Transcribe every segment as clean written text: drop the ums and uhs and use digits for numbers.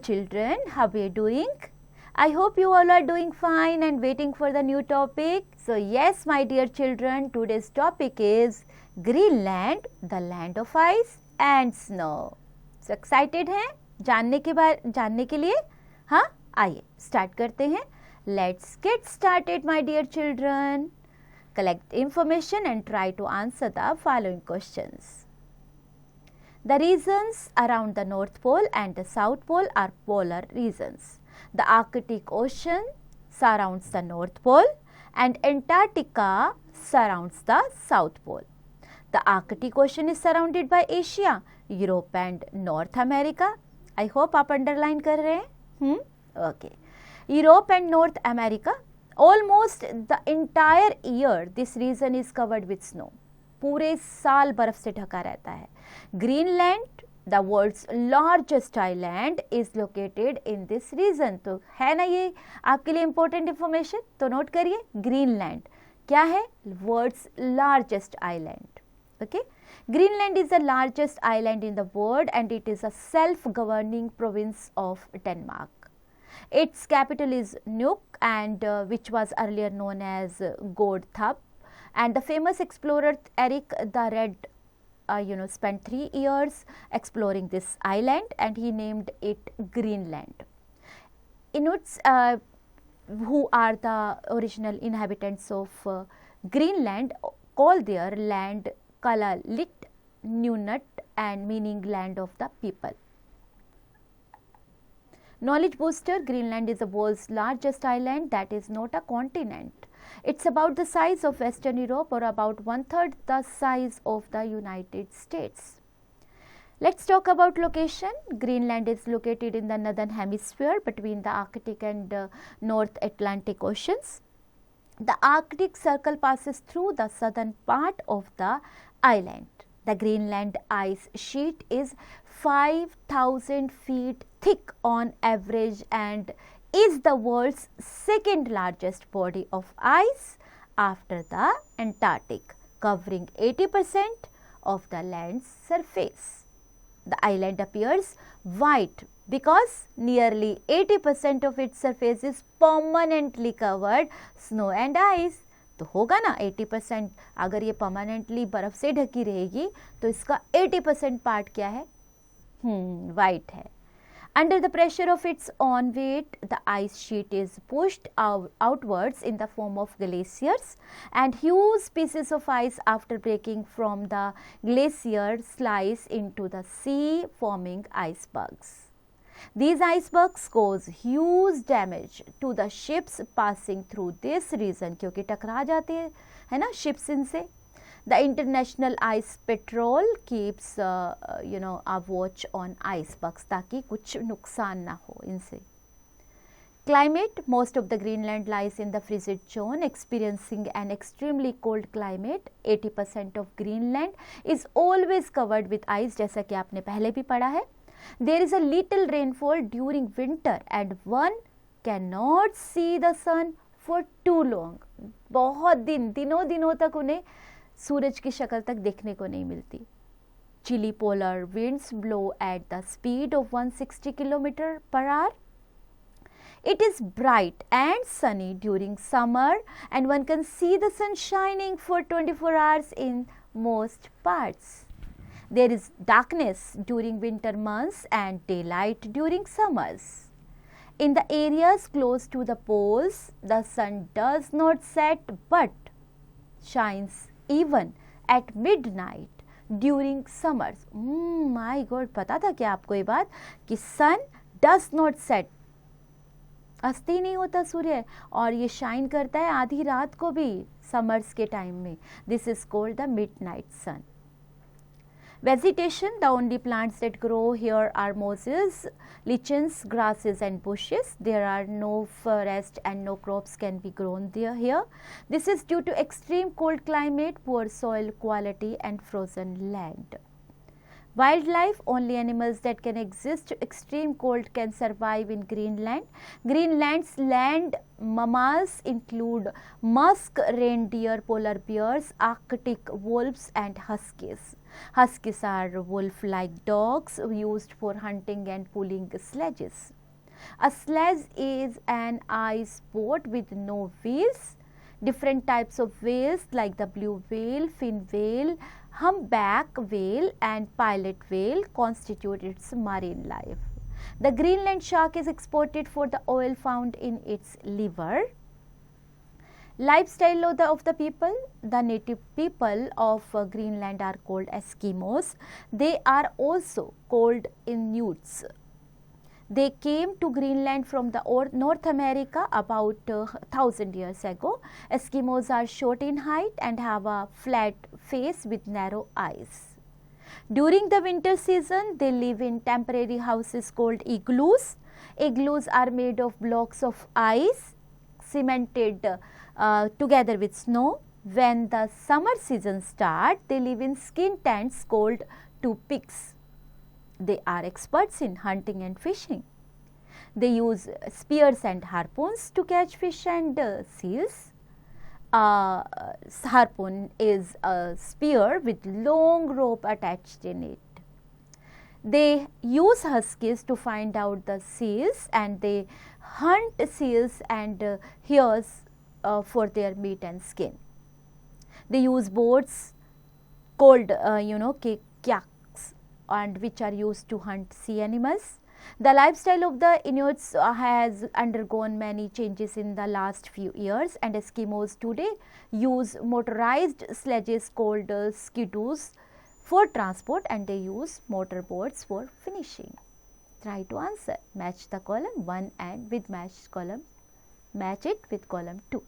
children, how are you doing? I hope you all are doing fine and waiting for the new topic. So yes, my dear children, today's topic is Greenland, the land of ice and snow. So excited हैं जानने के लिए? हाँ, आइए start करते हैं. Let's get started, my dear children. Collect information and try to answer the following questions. The regions around the North Pole and the South Pole are polar regions. The Arctic Ocean surrounds the North Pole and Antarctica surrounds the South Pole. The Arctic Ocean is surrounded by Asia, Europe and North America. I hope आप underline कर रहे हैं? Okay. Europe and North America, almost the entire year this region is covered with snow. पूरे साल बर्फ से ढका रहता है. Greenland, the world's largest island, is located in this region. तो है ना ये आपके लिए important information? तो नोट करिए. Greenland क्या है? World's largest island. Okay. Greenland is the largest island in the world and it is a self-governing province of Denmark. Its capital is Nuuk and which was earlier known as Godthab. And the famous explorer Eric the Red spent 3 years exploring this island and he named it Greenland. Inuits, who are the original inhabitants of Greenland, call their land Kalalit Nunat and meaning land of the people. Knowledge booster, Greenland is the world's largest island that is not a continent. It's about the size of Western Europe or about 1/3 the size of the United States. Let's talk about location. Greenland is located in the northern hemisphere between the Arctic and North Atlantic Oceans. The Arctic Circle passes through the southern part of the island. The Greenland ice sheet is 5,000 feet thick on average and is the world's second largest body of ice after the Antarctic, covering 80% of the land's surface. The island appears white because nearly 80% of its surface is permanently covered snow and ice. तो होगा ना 80%. अगर ये permanently बर्फ से ढकी रहेगी तो इसका 80% पार्ट क्या है? वाइट है. Under the pressure of its own weight, the ice sheet is pushed outwards in the form of glaciers, and huge pieces of ice after breaking from the glacier slice into the sea, forming icebergs. These icebergs cause huge damage to the ships passing through this region, क्योंकि टकरा जाते हैं है ना ships इनसे. The International Ice Patrol keeps a watch on icebergs ताकि कुछ नुकसान ना हो इनसे. Climate, most of the Greenland lies in the frigid zone, experiencing an extremely cold climate. 80% of Greenland is always covered with ice, जैसा कि आपने पहले भी पढ़ा है. There is a little rainfall during winter and one cannot see the sun for too long. बहुत दिनों तक उन्हें सूरज की शक्ल तक देखने को नहीं मिलती. Chilly polar winds blow at the speed of 160 km per hour. It is bright and sunny during summer and one can see the sun shining for 24 hours in most parts. There is darkness during winter months and daylight during summers. In the areas close to the poles, the sun does not set but shines even at midnight during summers. My God, पता था क्या आपको ये बात कि sun does not set, अस्त ही नहीं होता सूर्य और ये शाइन करता है आधी रात को भी समर्स के टाइम में. This is called the midnight sun. Vegetation, the only plants that grow here are mosses, lichens, grasses and bushes. There are no forest and no crops can be grown here. This is due to extreme cold climate, poor soil quality and frozen land. Wildlife, only animals that can exist to extreme cold can survive in Greenland. Greenland's land mammals include musk reindeer, polar bears, Arctic wolves and huskies. Huskies are wolf-like dogs used for hunting and pulling sledges. A sledge is an ice boat with no wheels. Different types of whales like the blue whale, fin whale, humpback whale and pilot whale constitute its marine life. The Greenland shark is exported for the oil found in its liver. Lifestyle of the people. The native people of Greenland are called Eskimos. They are also called Inuits. They came to Greenland from the North America about 1000 years ago. Eskimos are short in height and have a flat face with narrow eyes. During the winter season, they live in temporary houses called igloos. Igloos are made of blocks of ice cemented together with snow. When the summer season starts, they live in skin tents called tupiks. They are experts in hunting and fishing. They use spears and harpoons to catch fish and seals. Harpoon is a spear with long rope attached in it. They use huskies to find out the seals and they hunt seals and hares for their meat and skin. They use boats called kayaks and which are used to hunt sea animals. The lifestyle of the Inuits has undergone many changes in the last few years, and Eskimos today use motorized sledges called skidoos for transport and they use motorboats for finishing. Try to answer. Match the column 1 and with match it with column 2.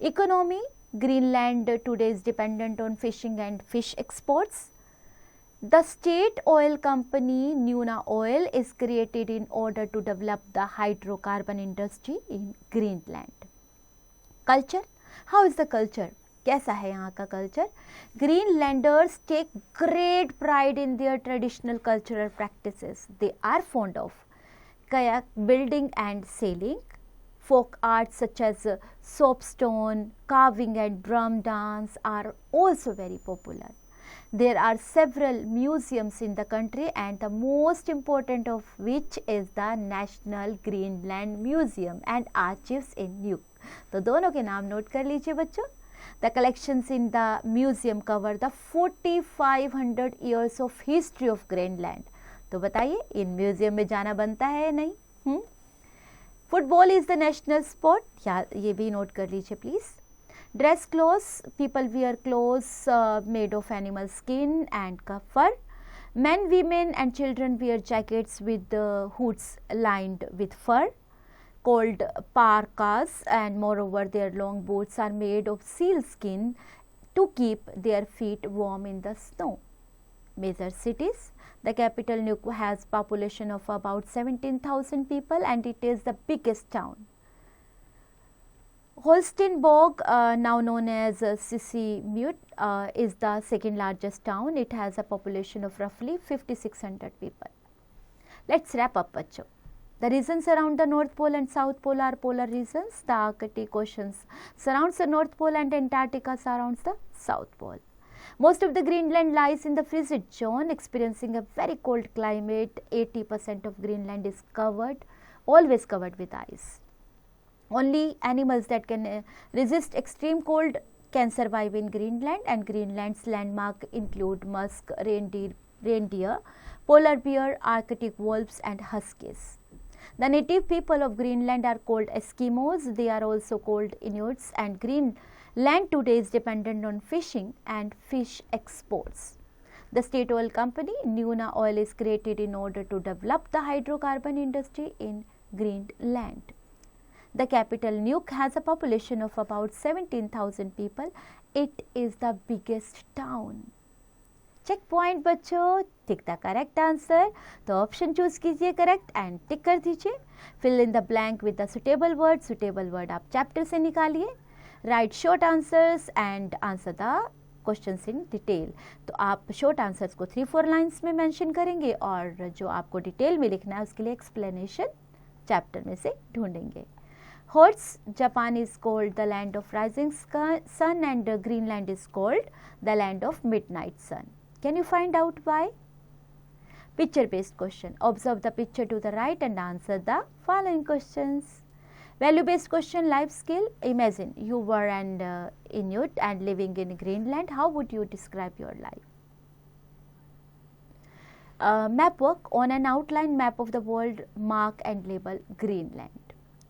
Economy. Greenland today is dependent on fishing and fish exports. The state oil company Nuna Oil is created in order to develop the hydrocarbon industry in Greenland. Culture. How is the culture? कैसा है यहाँ का culture? Greenlanders take great pride in their traditional cultural practices. They are fond of kayak building and sailing. Folk arts such as soapstone, carving and drum dance are also very popular. There are several museums in the country and the most important of which is the National Greenland Museum and Archives in Nuuk. तो दोनों के नाम note कर लीजिए बच्चों. The collections in the museum cover the 4500 years of history of Greenland. तो बताइए इन museum में जाना बनता है या नहीं? Football is the national sport. ये भी नोट कर लीजिए please. Dress clothes, people wear clothes made of animal skin and fur. Men, women and children wear jackets with hoods lined with fur called parkas, and moreover their long boots are made of seal skin to keep their feet warm in the snow. Major cities. The capital Nuuk has population of about 17,000 people and it is the biggest town. Holstenborg, now known as Sisimiut, is the second largest town. It has a population of roughly 5,600 people. Let's wrap up, bachcho. The regions around the North Pole and South Pole are polar regions. The Arctic Oceans surrounds the North Pole and Antarctica surrounds the South Pole. Most of the Greenland lies in the frigid zone, experiencing a very cold climate. 80% of Greenland is always covered with ice. Only animals that can resist extreme cold can survive in Greenland, and Greenland's landmark include musk reindeer, polar bear, Arctic wolves and huskies. The native people of Greenland are called Eskimos. They are also called Inuits, and Greenland today is dependent on fishing and fish exports. The state oil company Nuna Oil is created in order to develop the hydrocarbon industry in Greenland. The capital Nuuk has a population of about 17,000 people. It is the biggest town. Check point बच्चों, tick the correct answer. तो option choose कीजिए correct and tick कर दीजिए. Fill in the blank with the suitable word. Suitable word आप chapter से निकालिए. Write short answers and answer the questions in detail. तो आप शॉर्ट आंसर्स को 3-4 लाइन्स में मेंशन करेंगे और जो आपको डिटेल में लिखना है उसके लिए एक्सप्लेनेशन चैप्टर में से ढूंढेंगे। Horse, Japan is called the land of rising sun and Greenland is called the land of midnight sun. Can you find out why? Picture based question. Observe the picture to the right and answer the following questions. Value based question, life skill. Imagine you were an Inuit and living in Greenland. How would you describe your life? Map work. On an outline map of the world, mark and label Greenland.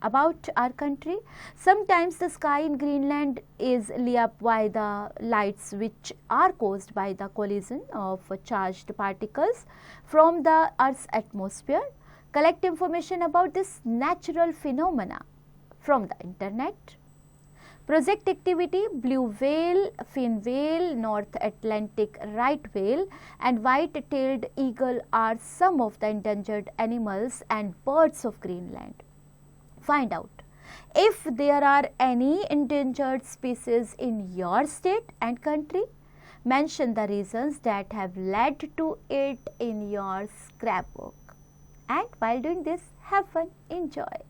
About our country, sometimes the sky in Greenland is lit up by the lights which are caused by the collision of charged particles from the Earth's atmosphere. Collect information about this natural phenomena from the internet. Project activity: blue whale, fin whale, North Atlantic right whale and white-tailed eagle are some of the endangered animals and birds of Greenland. Find out if there are any endangered species in your state and country. Mention the reasons that have led to it in your scrapbook. And while doing this, have fun, enjoy.